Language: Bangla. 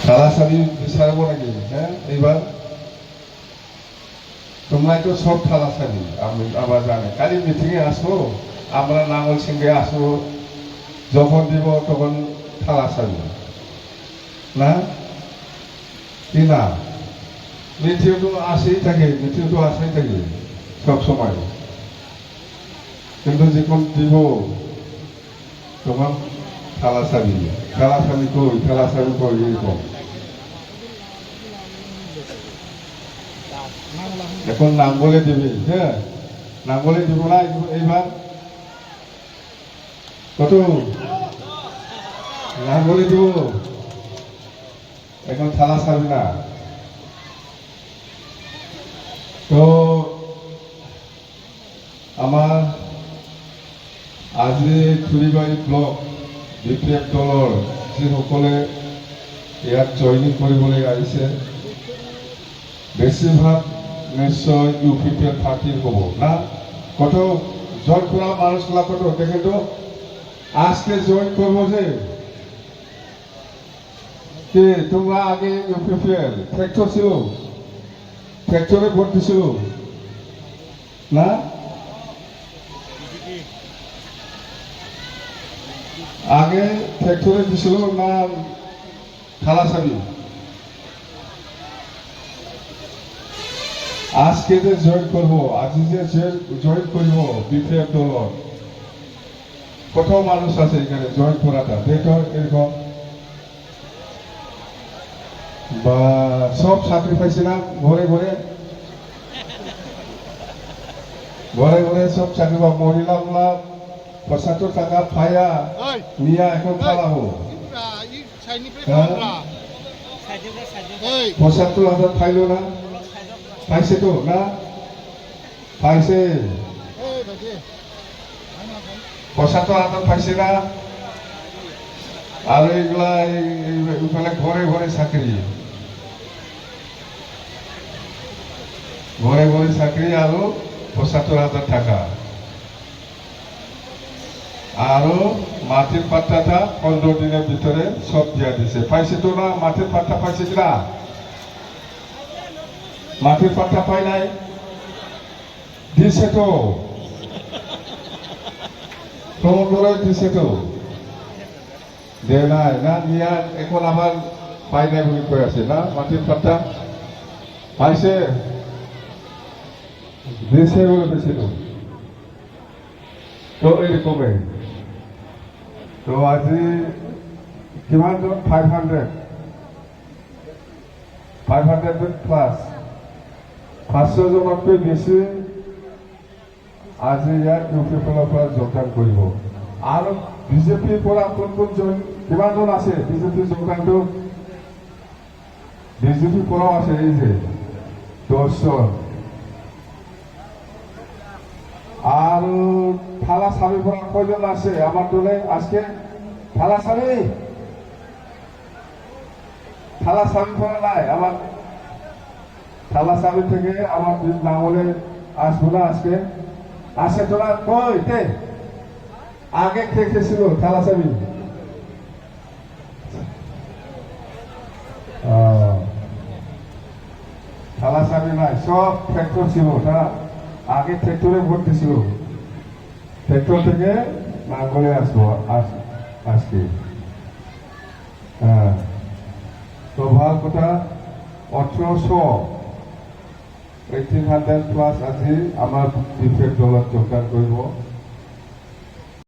থালাসাবি বিচারব নাকি? হ্যাঁ, এইবার তোমরা তো সব থালাসাবি আমি আবার জানে কালি মিটিংয়ে আসবো, আমরা নাঙ্গল সিংহে আসবো, যখন দিব তখন থালাসাবি না কি না? মিটিং তো আসেই থাকে, মিটিং তো আসেই থাকে সব সময়, কিন্তু যখন দিব তখন থালাসাবি কই এরকম। এখন নাঙ্গলে দিবে, হ্যাঁ নাঙ্গলে দিব না এইবার, কত নাঙ্গলে দিব, এখন থালা ছাড়বি না। তো আমাৰ আজি থুৰিবাৰী ব্লক বিপিএফ দলৰ যিসকলে ইয়াত জইনিং কৰিবলৈ আহিছে, বেছিভাগ নিশ্চয় ইউপিপিএফ পার্টির হব না? কত জয়েন করা মানুষগুলা কত দেখেন তো, আজকে জয়েন করবো যে কে তোমরা আগে ইউপিপিএল ট্র্যাক্টর ছিল, ট্র্যাক্টরে ভোট দিছিল না? আগে ট্র্যাক্টরে দিছিল না থালাসাবি? আজকে যে জয়েন করবো, আজ যে জয়েন করব বিপিএফ দল, কত মানুষ আছে এখানে জয়েন করাটা দেখো এরকম, বা সব চাকরি পাইছে না? ঘরে ঘরে ঘরে ঘরে সব চাকরি বা মহিলাগুলা ৭৫ টাকা পাইয়া নিয়া এখন পালাবো ৭৫,০০০ পাইলো না? পাইছে তো না? পাইছে ৭৫,০০০ পাইছে না? আর এইগুলা এইখানে ঘরে ঘরে চাকরি, ঘরে ঘরে চাকরি আরো ৭৫,০০০ টাকা, আরো মাটির পাট্টাটা ১৫ দিনের ভিতরে সব দিয়া দিছে। পাইছে তো না? মাটির পাট্টা পাইছে কিনা? মাটির পাট্টা পাই নাই? দিছে তো, প্রমোদ করে দিছে তো, দে নাই না? নিয়া এখন আবার পাই নাই বলে কৈ আছে না? মাটির পাট্টা পাইছে, দিছে বলে দিছে তো এইরকমে। তো আজি কিমান জন? 500 প্লাস, 500 জনতকৈ বেছি আজি ইয়াত ইউপিপিএলৰ পৰা যোগদান কৰিব। আৰু বিজেপিৰ পৰা কোন কোন কিমান জন আছে? বিজেপিৰ যোগদানটো বিজেপিৰ পৰাও আছে, এই যে 10 জন। আৰু থালাসাবির পৰা কয়জন আছে আমার দলে আজকে? থালাসাবি পৰা নাই আমার, থালাসাবি থেকে আমার নাঙ্গলে আসবো না আজকে? আসে তোরা কই তে? আগে খেয়েছিল থালাসাবি? থালাসাবি নাই, সব ট্র্যাক্টর ছিল, তারা আগে ট্র্যাক্টরে ভোট দিছিল, ট্র্যাক্টর থেকে নাঙ্গলে আসবো আজকে। হ্যাঁ, তো ভাল কথা। 1800 প্লাস আজি আমার বিপিএফ দলত যোগদান করব।